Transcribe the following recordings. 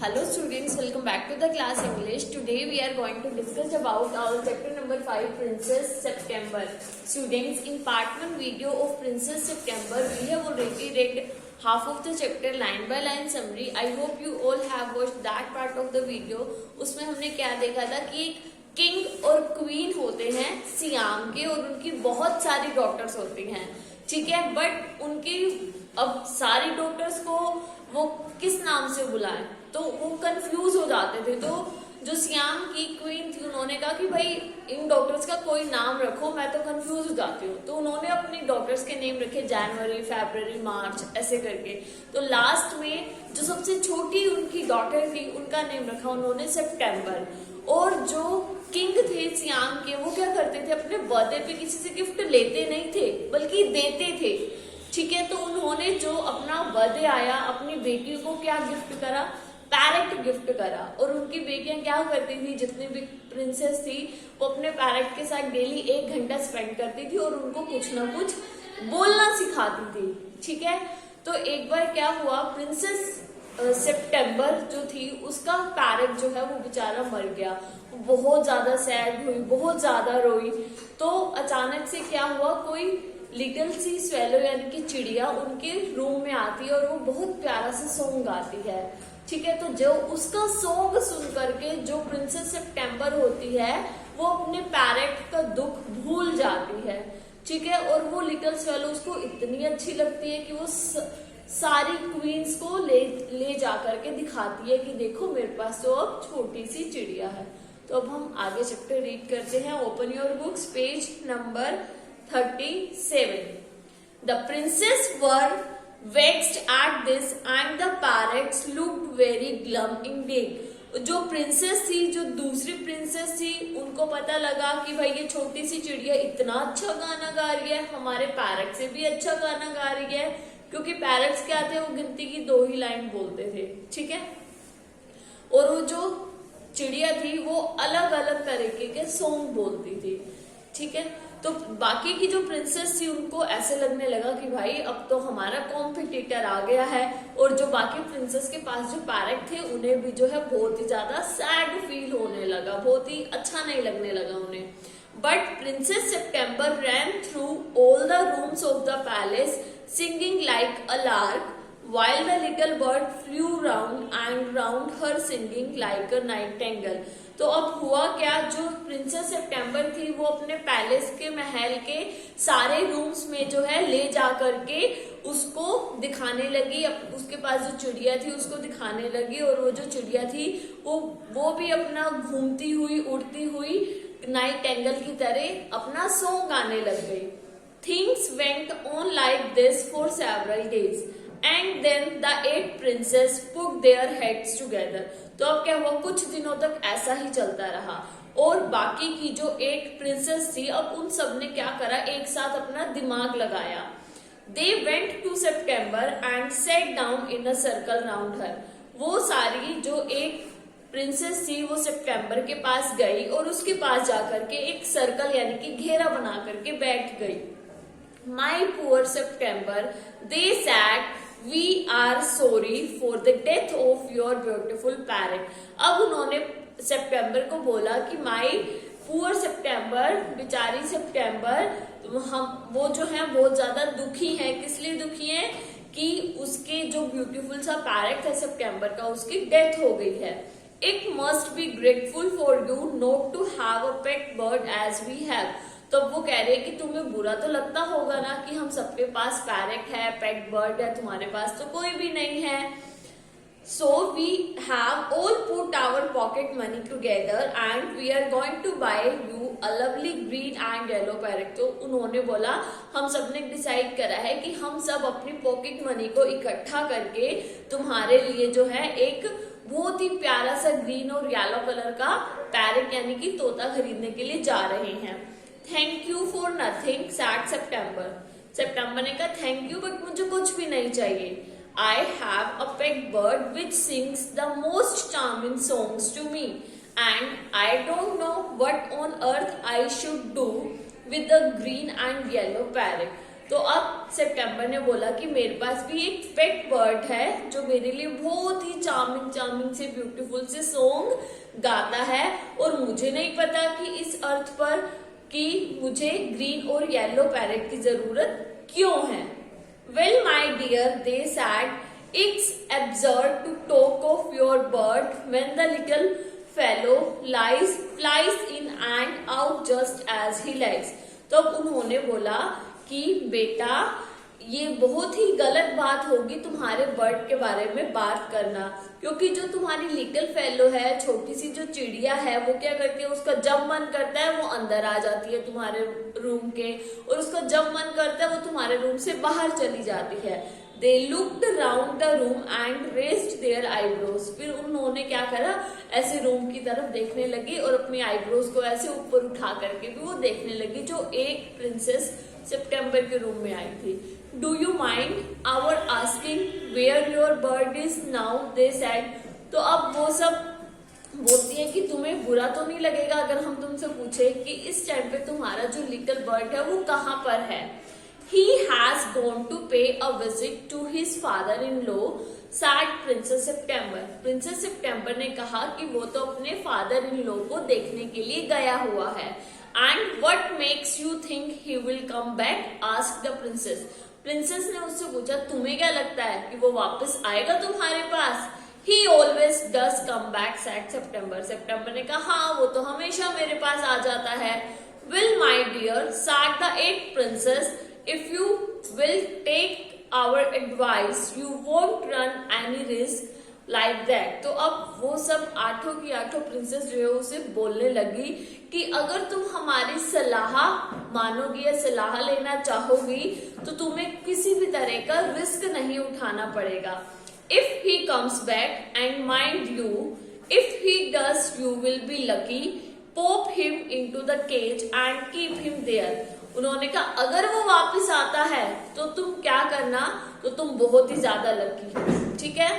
Hello students, welcome back to the class English. Today we are going to discuss about our chapter number 5 Princess September. Students, in part 1 video of Princess September, we have already read half of the chapter line by line summary. I hope you all have watched that part of the video. उसमें हमने क्या देखा था कि एक king और queen होते हैं सियाम के और उनकी बहुत सारी डॉटर्स होती हैं, ठीक है। बट उनकी अब सारी डॉटर्स को वो किस नाम से बुलाएं तो वो कंफ्यूज हो जाते थे। तो जो सियाम की क्वीन थी उन्होंने कहा कि भाई इन डॉक्टर्स का कोई नाम रखो, मैं तो कंफ्यूज हो जाती हूँ। तो उन्होंने अपनी डॉक्टर्स के नेम रखे जनवरी, फरवरी, मार्च ऐसे करके। तो लास्ट में जो सबसे छोटी उनकी डॉटर थी उनका नेम रखा उन्होंने सितंबर। और जो किंग थे सियाम के वो क्या करते थे, अपने बर्थडे पे किसी से गिफ्ट लेते नहीं थे बल्कि देते थे, ठीक है। तो उन्होंने जो अपना बर्थडे आया अपनी बेटी को क्या गिफ्ट करा, पैरेट गिफ्ट करा। और उनकी बेटियां क्या करती थी, जितनी भी प्रिंसेस थी वो अपने पैरेट के साथ डेली 1 घंटा स्पेंड करती थी और उनको कुछ ना कुछ बोलना सिखाती थी, ठीक है। तो एक बार क्या हुआ, प्रिंसेस सितंबर जो थी उसका पैरेट जो है वो बेचारा मर गया। बहुत ज्यादा सैड हुई, बहुत ज्यादा रोई। तो अचानक से क्या हुआ, कोई लिटिल सी स्वेलो यानी कि चिड़िया उनके रूम में आती है और वो बहुत प्यारा सा सॉन्ग गाती है, ठीक है। तो जो उसका सॉन्ग सुन करके जो प्रिंसेस सितंबर होती है वो अपने पैरेट का दुख भूल जाती है, ठीक है। और वो लिटिल स्वेलो उसको इतनी अच्छी लगती है कि वो सारी क्वींस को ले जा करके दिखाती है कि देखो मेरे पास तो अब छोटी सी चिड़िया है। तो अब हम आगे चैप्टर रीड करते हैं। Open your books, page number 37. The princes were vexed at this and the parrots looked very glum indeed. जो प्रिंसेस थी, जो दूसरी प्रिंसेस थी, उनको पता लगा कि भाई ये छोटी सी चिड़िया इतना अच्छा गाना गा रही है, हमारे पैरट से भी अच्छा गाना गा रही है। क्योंकि पैरट्स क्या थे, वो गिनती की 2 ही लाइन बोलते थे, ठीक है। और वो जो चिड़िया थी वो अलग अलग तरीके के सॉन्ग बोलती थी, ठीक है। तो बाकी की जो प्रिंसेस थी उनको ऐसे लगने लगा कि भाई अब तो हमारा कॉम्पिटिटर आ गया है। और जो बाकी प्रिंसेस के पास जो पैरेट थे उन्हें भी जो है बहुत ही ज्यादा सैड फील होने लगा, बहुत ही अच्छा नहीं लगने लगा उन्हें। But princess September ran through all the rooms of the palace singing like a lark while the little bird flew round and round her singing like a nightingale. तो अब हुआ क्या, जो प्रिंसेस सितंबर थी वो अपने पैलेस के महल के सारे रूम्स में जो है ले जा करके उसको दिखाने लगी। उसके पास जो चिड़िया थी उसको दिखाने लगी और वो जो चिड़िया थी वो भी अपना घूमती हुई उड़ती हुई नाइटिंगेल की तरह अपना सॉन्ग गाने लग गई। Things went on like this for several days and then the 8 princesses put their heads together. तो अब क्या हुआ, कुछ दिनों तक ऐसा ही चलता रहा और बाकी की जो 8 प्रिंसेस थी अब उन सब ने क्या करा, एक साथ अपना दिमाग लगाया। They went to September and sat down in a circle round her. वो सारी जो 8 प्रिंसेस थी वो सितंबर के पास गई और उसके पास जाकर के एक सर्कल यानी कि घेरा बना करके बैठ गई। My poor September, they said, We are sorry for the death of your beautiful parrot. अब उन्होंने सितंबर को बोला कि माई पुअर सितंबर, बेचारी सितंबर, वो जो है बहुत ज्यादा दुखी है। किस लिए दुखी है कि उसके जो ब्यूटीफुल सा पैरेट है सितंबर का, उसकी डेथ हो गई है। It must be grateful for you not to have a pet bird as we have. तो वो कह रहे हैं कि तुम्हें बुरा तो लगता होगा ना कि हम सबके पास पैरेट है, पेट बर्ड है, तुम्हारे पास तो कोई भी नहीं है। So we have all put our pocket money together and we are going to buy you a lovely green and yellow parrot. तो उन्होंने बोला हम सब ने डिसाइड करा है कि हम सब अपनी पॉकेट मनी को इकट्ठा करके तुम्हारे लिए जो है एक बहुत ही प्यारा सा ग्रीन और येलो कलर का पैरेट यानी कि तोता खरीदने के लिए जा रहे हैं। Thank you for nothing said September. सितंबर ने कहा थैंक यू बट मुझे कुछ भी नहीं चाहिए। I have a pet bird which sings the most charming songs to me and I don't know what on earth I should do with the green and yellow parrot. तो अब सितंबर ने बोला कि मेरे पास भी एक पेट बर्ड है जो मेरे लिए बहुत ही चार्मिंग से ब्यूटीफुल से सॉन्ग गाता है, और मुझे नहीं पता कि इस अर्थ पर कि मुझे ग्रीन और येलो पैरेट की जरूरत क्यों है। Well my dear, they said, it's absurd to talk of your bird when the little fellow flies in and out just as he likes। तो अब उन्होंने बोला कि बेटा ये बहुत ही गलत बात होगी तुम्हारे बर्ड के बारे में बात करना, क्योंकि जो तुम्हारी लिटिल फेलो है, छोटी सी जो चिड़िया है, वो क्या करती है, उसका जब मन करता है वो अंदर आ जाती है तुम्हारे रूम के, और उसका जब मन करता है वो तुम्हारे रूम से बाहर चली जाती है। They looked around the room and raised their eyebrows। फिर उन्होंने क्या करा, ऐसे रूम की तरफ देखने लगी और अपनी आईब्रोज को ऐसे ऊपर उठा करके भी वो देखने लगी जो एक प्रिंसेस सितंबर के रूम में आई थी। Do you mind our asking where your bird is now, they said. तो अब वो सब बोलती है कि तुम्हें बुरा तो नहीं लगेगा अगर हम तुमसे पूछे कि इस टाइम पे तुम्हारा जो लिटिल बर्ड है वो कहाँ पर है। He has gone to pay a visit to his father-in-law, said Princess September। Princess सितंबर ने कहा कि वो तो अपने फादर इन लॉ को देखने के लिए गया हुआ है। And what makes you think he will come back? asked the princess। Princess ने उससे पूछा तुम्हें क्या लगता है कि वो वापस आएगा तुम्हारे पास। He always does come back, said September। सितंबर ने कहा हाँ वो तो हमेशा मेरे पास आ जाता है। Well my dear, said the eighth princess, if you will take our advice you won't run any risk like that। तो अब वो सब आठों की आठों प्रिंसेस जो है उसे बोलने लगी कि अगर तुम हमारी सलाह मानोगी या सलाह लेना चाहोगी तो तुम्हें किसी भी तरह का रिस्क नहीं उठाना पड़ेगा। If he comes back, and mind you, if he does you will be lucky, pop him into the cage and keep him there। उन्होंने कहा अगर वो वापस आता है तो तुम क्या करना, तो तुम बहुत ही ज्यादा लकी, ठीक है,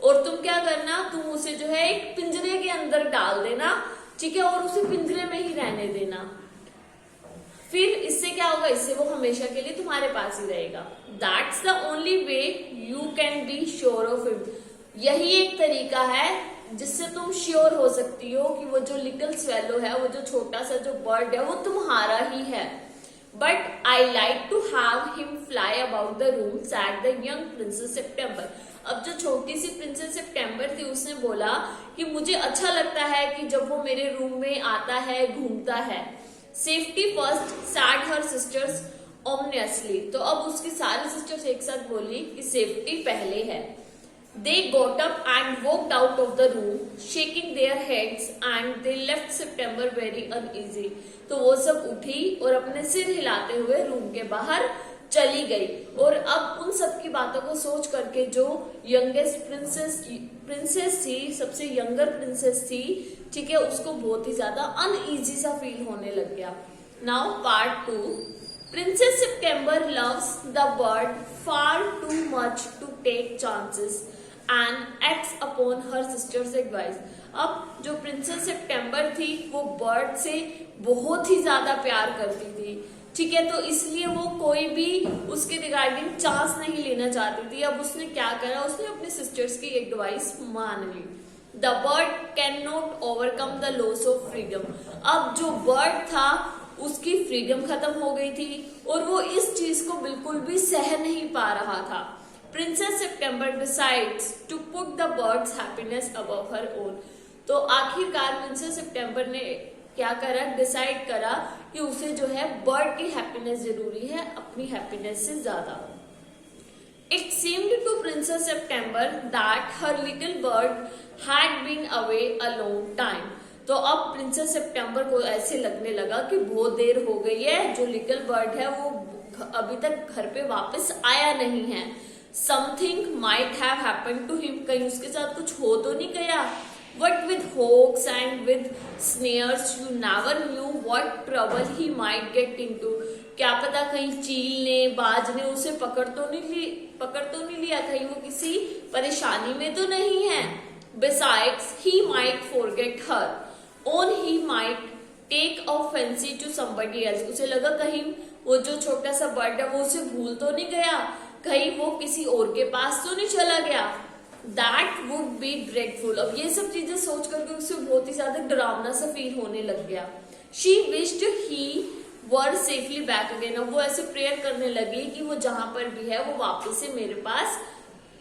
और तुम क्या करना, तुम उसे जो है एक पिंजरे के अंदर डाल देना, ठीक है, और उसे पिंजरे में ही रहने देना। फिर इससे क्या होगा, इससे वो हमेशा के लिए तुम्हारे पास ही रहेगा। That's the only way you can be sure of him. यही एक तरीका है जिससे तुम श्योर हो सकती हो कि वो जो लिटिल स्वेलो है, वो जो छोटा सा जो बर्ड है, वो तुम्हारा ही है। But I like to have him fly about the room, said the young princess September. अब जो छोटी सी प्रिंसेस सितंबर थी उसने बोला कि मुझे अच्छा लगता है कि जब वो मेरे रूम में आता है, घूमता है। Safety first, said her sisters ominously. तो अब उसकी सारी सिस्टर्स एक साथ बोली कि सेफ्टी पहले है। They got up and walked out of the room, shaking their heads, and they left September very uneasy। तो वो सब उठी और अपने सिर हिलाते हुए रूम के बाहर चली गई। और अब उन सब की बातों को सोच करके जो यंगेस्ट प्रिंसेस थी, सबसे यंगर प्रिंसेस थी, ठीक है, उसको बहुत ही ज्यादा अनईजी सा फील होने लग गया। Now part 2। Princess September loves the bird far too much to take chances and acts upon her sister's advice। अब जो प्रिंसेस सितंबर थी वो बर्ड से बहुत ही ज्यादा प्यार करती थी, ठीक है, तो इसलिए वो कोई भी उसके रिगार्डिंग चांस नहीं लेना चाहती थी। अब उसने क्या करा, उसने अपने सिस्टर्स की एडवाइस मान ली। The bird can not overcome the loss of freedom. अब जो बर्ड था उसकी फ्रीडम खत्म हो गई थी और वो इस चीज को बिल्कुल भी सह नहीं पा रहा था। Princess September decides to put the bird's happiness above her own. तो आखिरकार प्रिंसेस सितंबर ने क्या करा, डिसाइड करा कि उसे जो है बर्ड की हैप्पीनेस जरूरी है अपनी हैप्पीनेस से ज्यादा। It seemed to princess September that her little bird had been away a long time. तो अब प्रिंसेस सितंबर को ऐसे लगने लगा कि बहुत देर हो गई है, जो लिटिल बर्ड है वो अभी तक घर पे वापस आया नहीं है। Something might have happened to him। कहीं उसके साथ कुछ हो तो नहीं गया। What with hawks and with snares, you never knew what trouble he might get into। क्या पता कहीं चील ने, बाज ने उसे पकड़ तो नहीं लिया, कहीं वो किसी परेशानी में तो नहीं है। Besides, he might forget her, or he might take a fancy to somebody else। उसे लगा कहीं वो जो छोटा सा बर्ड है वो उसे भूल तो नहीं गया, कहीं वो किसी और के पास तो नहीं चला गया। That would be dreadful. अब ये सब चीजें सोच करके उसे बहुत ही ज्यादा डरावना सा फील होने लग गया। She wished he were safely back again. अब वो ऐसे प्रेयर करने लगी कि वो जहां पर भी है वो वापस से मेरे पास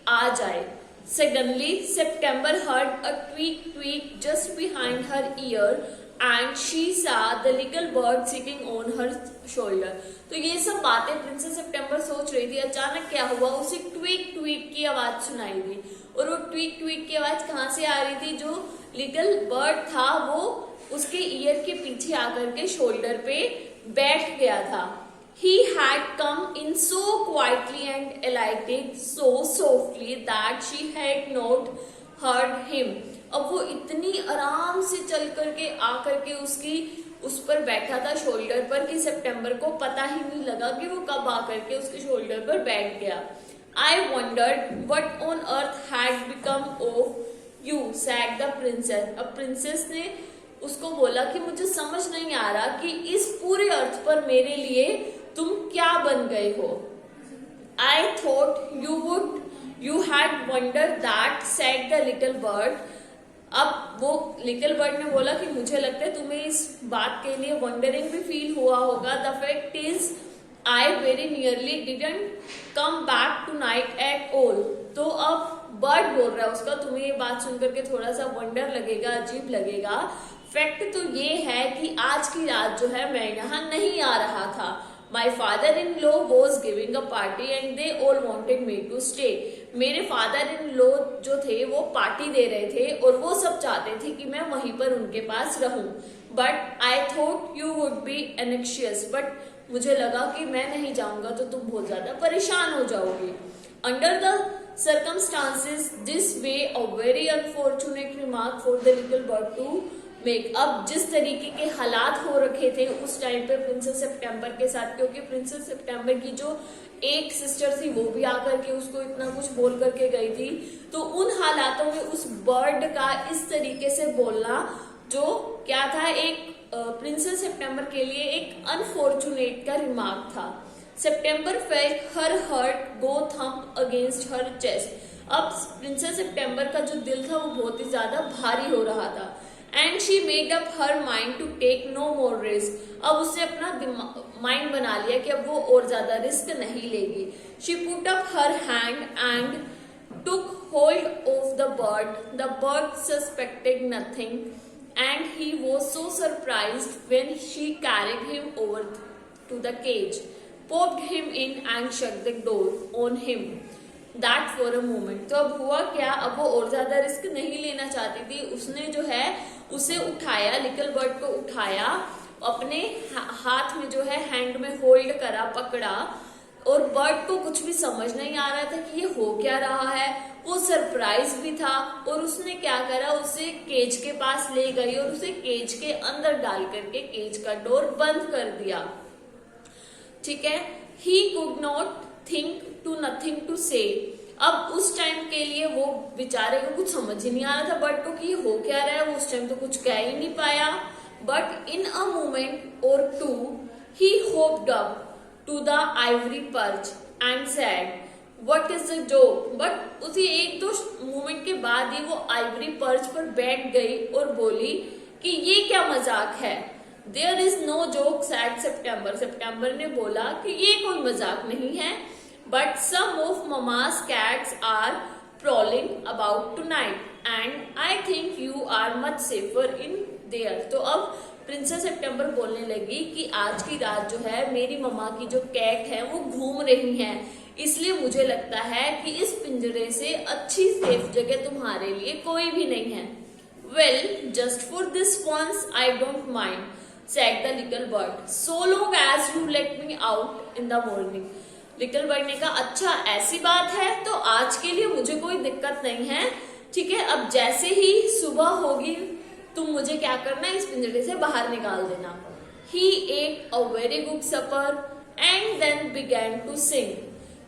आ जाए। Suddenly, September heard a tweet just behind her ear and she saw the little bird sitting on her shoulder. तो ये सब बातें प्रिंसेस सितंबर सोच रही थी। अचानक क्या हुआ, उसे ट्वीट की आवाज सुनाई दी। और वो ट्वीट की आवाज कहाँ से आ रही थी? जो लिटिल बर्ड था वो उसके ईयर के पीछे आकर के शोल्डर पे बैठ गया था। He had come in so quietly and alighted so softly that she had not heard him. अब वो इतनी आराम से चल करके आकर के उस पर बैठा था शोल्डर पर कि सितंबर को पता ही नहीं लगा कि वो कब आकर के उसके शोल्डर पर बैठ गया। I wondered what on earth had become of you, said the princess. अब प्रिंसेस ने उसको बोला कि मुझे समझ नहीं आ रहा कि इस पूरे अर्थ पर मेरे लिए तुम क्या बन गए हो। I thought you had wondered that, said the little bird. अब वो लिटिल बर्ड ने बोला कि मुझे लगता है तुम्हें इस बात के लिए वंडरिंग भी फील हुआ होगा। The fact is I very nearly didn't come back tonight at all. तो अब बर्ड बोल रहा है उसका, तुम्हें ये बात सुनकर के थोड़ा सा वंडर लगेगा, अजीब लगेगा। फैक्ट तो ये है कि आज की रात जो है मैं यहाँ नहीं आ रहा था। My father-in-law was giving a party and they all wanted me to stay. मेरे फादर-इन-लॉ जो थे वो पार्टी दे रहे थे और वो सब चाहते थे कि मैं वहीं पर उनके पास रहूं। But I thought you would be anxious. But मुझे लगा कि मैं नहीं जाऊंगा तो तुम बहुत ज्यादा परेशान हो जाओगी। Under the circumstances, this way a very unfortunate remark for the little bird to make. अब जिस तरीके के हालात हो रखे थे उस टाइम पे प्रिंसेस सितंबर के साथ, क्योंकि प्रिंसेस सितंबर की जो एक सिस्टर थी वो भी आकर के उसको इतना कुछ बोल करके गई थी, तो उन हालातों में उस बर्ड का इस तरीके से बोलना जो क्या था, एक प्रिंसेस सितंबर के लिए एक अनफॉर्चुनेट का रिमार्क था। सितंबर फेल्ट हर हार्ट गो थंप अगेंस्ट हर चेस्ट। अब प्रिंसेस सितंबर का जो दिल था वो बहुत ही ज्यादा भारी हो रहा था। And she made up her mind to take no more risk. अब उसने अपना माइंड बना लिया कि अब वो और ज्यादा रिस्क नहीं लेगी। She put up her hand and took hold of the bird. The bird suspected nothing and he was so surprised when she carried him over to the cage, popped him in and shut the door on him. That for a moment. तो अब हुआ क्या, अब वो और ज्यादा risk नहीं लेना चाहती थी। उसने जो है उसे उठाया, लिटिल बर्ड को उठाया, अपने हाथ में जो है हैंड में होल्ड करा, पकड़ा, और बर्ड को कुछ भी समझ नहीं आ रहा था कि ये हो क्या रहा है। वो सरप्राइज भी था और उसने क्या करा, उसे केज के पास ले गई और उसे केज के अंदर डाल करके केज का डोर बंद कर दिया। ठीक है। He could not think to nothing to say. अब उस टाइम के लिए वो बेचारे को कुछ समझ ही नहीं आ रहा था बर्ड को कि हो क्या रहा है। वो उस टाइम तो कुछ कह ही नहीं पाया। बट इन अ मोमेंट और to he hopped up to the ivory perch and said what is the joke. But उसी एक दो मोमेंट के बाद ही वो आइवरी पर्च पर बैठ गई और बोली कि ये क्या मजाक है। There is no joke said September. सितंबर ने बोला कि ये कोई मजाक नहीं है। But some of mama's cats are prowling about tonight and I think you are much safer in there. तो अब प्रिंसेस सितंबर बोलने लगी कि आज की रात जो है मेरी मम्मा की जो कैट है वो घूम रही हैं, इसलिए मुझे लगता है कि इस पिंजरे से अच्छी सेफ जगह तुम्हारे लिए कोई भी नहीं है। Well just for this once I don't mind said the little bird, so long as you let me out in the morning. Little bird ने कहा अच्छा ऐसी बात है तो आज के लिए मुझे कोई दिक्कत नहीं है। ठीक है, अब जैसे ही सुबह होगी तुम मुझे क्या करना है, इस पिंजरे से बाहर निकाल देना। He ate a very good supper and then began to sing.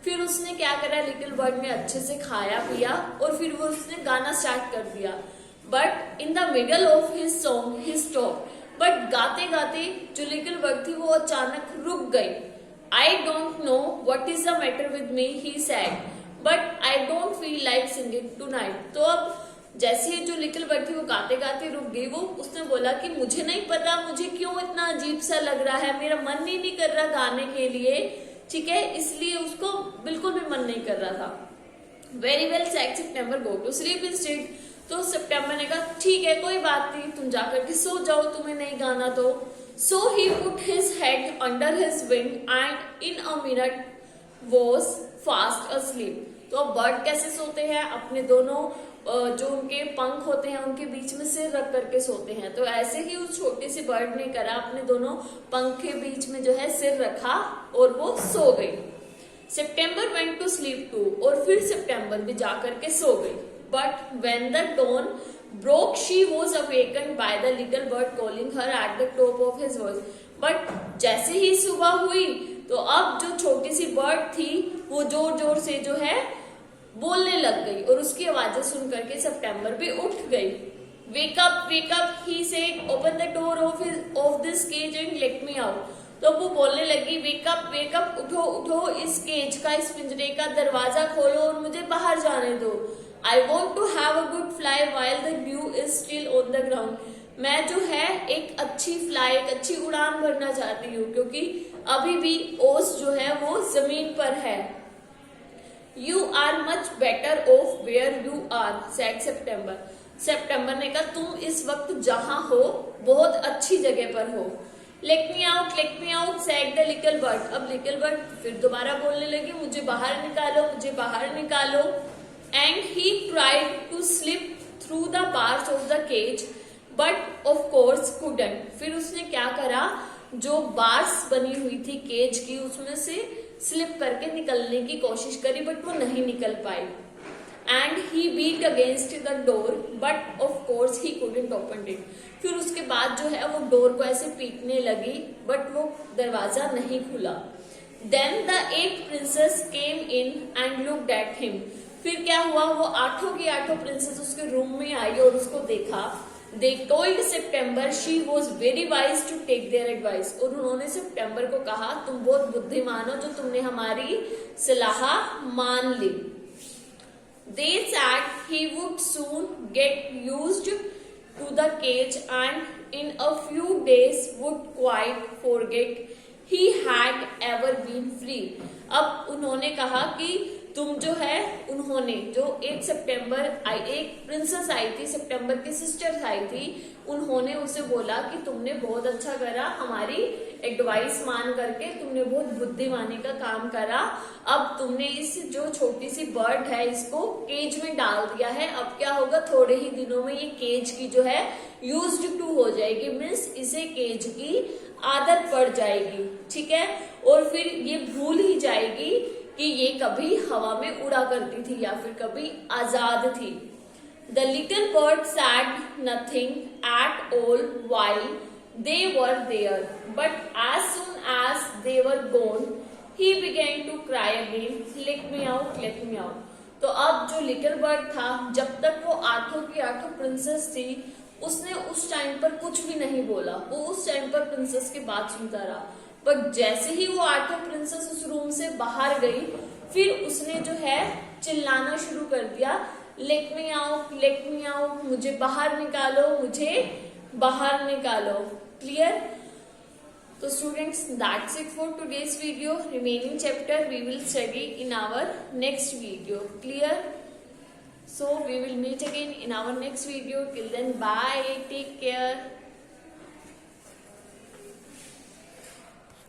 फिर उसने क्या करा, लिटिल बर्ड ने अच्छे से खाया पिया और फिर वो उसने गाना स्टार्ट कर दिया। But in the middle of his song he stopped. But गाते गाते जो लिटिल बर्ड थी वो अचानक रुक गई। I don't know what is the matter with me, he said, but I don't feel like singing tonight. तो अब जैसे जो लिटिल बर्ड थी वो गाते गाते रुक गई, वो उसने बोला कि मुझे नहीं पता मुझे क्यों इतना अजीब सा लग रहा है, मेरा मन ही नहीं कर रहा गाने के लिए, ठीक है, इसलिए उसको बिल्कुल भी मन नहीं कर रहा था. Very well said September, go to sleep instead. तो सितंबर ने कहा ठीक है कोई बात नहीं, तुम जाकर के सो जाओ, तुम्हें नहीं गाना तो. So he put his head under his wing and in a minute was fast asleep. तो अब बर्ड कैसे सोते हैं, अपने दोनों जो उनके पंख होते हैं उनके बीच में सिर रख करके सोते हैं. तो ऐसे ही उस छोटे से बर्ड ने करा, अपने दोनों पंख के बीच में जो है सिर रखा और वो सो गई. September went to sleep too, और फिर सितंबर भी जाकर के सो गई. But when the dawn broke she was awaken by the little bird calling her at the top of his voice. But जैसे ही सुबह हुई तो अब जो छोटी सी बर्ड थी वो जोर जोर से जो है बोलने लग गई, और उसकी आवाजें सुन करके सितंबर भी उठ गई. Wake up he said, open the door of this cage and let me out. तो वो बोलने लगी वेक अप, उठो उठो, इस केज का, इस पिंजरे का दरवाजा खोलो और मुझे बाहर जाने दो. I want to have a good fly while the dew is still on the ground. मैं जो है एक अच्छी फ्लाई, एक अच्छी उड़ान भरना चाहती हूँ क्योंकि अभी भी ओस जो है वो जमीन पर है. You are much better off where you are said September. सितंबर ने कहा तुम इस वक्त जहां हो बहुत अच्छी जगह पर हो. Late me out said the little bird. अब लिटिल बर्ड फिर दोबारा बोलने लगी मुझे बाहर निकालो, मुझे बाहर निकालो. And he tried to slip through the bars of the cage but of course couldn't. फिर उसने क्या करा, जो बार्स बनी हुई थी केज की उसमें से स्लिप करके निकलने की कोशिश करी बट वो नहीं निकल पाई. And he beat against the door but of course he couldn't open it. फिर उसके बाद जो है वो डोर को ऐसे पीटने लगी बट वो दरवाजा नहीं खुला. Then the 8 princess came in and looked at him. फिर क्या हुआ, वो 8 की 8 प्रिंसेस उसके रूम में आई और उसको देखा. They told September she was very wise to take their advice. और उन्होंने सितंबर को कहा तुम बहुत बुद्धिमान हो जो तुमने हमारी सलाह मान ली. They said he would soon get used to the cage and in a few days would quite forget he had ever been free. अब उन्होंने कहा कि तुम जो है, उन्होंने जो एक प्रिंसेस आई थी, सितंबर की सिस्टर आई थी, उन्होंने उसे बोला कि तुमने बहुत अच्छा करा, हमारी एडवाइस मान करके तुमने बहुत बुद्धिमानी का काम करा. अब तुमने इस जो छोटी सी बर्ड है इसको केज में डाल दिया है. अब क्या होगा, थोड़े ही दिनों में ये केज की जो है यूज्ड टू हो जाएगी, मीन्स इसे केज की आदत पड़ जाएगी, ठीक है, और फिर ये भूल ही जाएगी कि ये कभी हवा में उड़ा करती थी या फिर कभी आजाद थी. The little bird said nothing at all while they were there but as soon as they were gone he began to cry again, let me out. तो अब जो लिटिल बर्ड था, जब तक वो 8 की 8 प्रिंसेस थी, उसने उस टाइम पर कुछ भी नहीं बोला. वो उस टाइम पर प्रिंसेस की बात सुनता रहा. पर जैसे ही वो 8 प्रिंसेस उस रूम से बाहर गई, फिर उसने जो है चिल्लाना शुरू कर दिया, लेट मी आउट, मुझे बाहर निकालो, मुझे बाहर निकालो. क्लियर? तो students, that's it for today's video. Remaining chapter we will study in our next video. Clear? So we will meet again in our next video. Till then, bye, take care.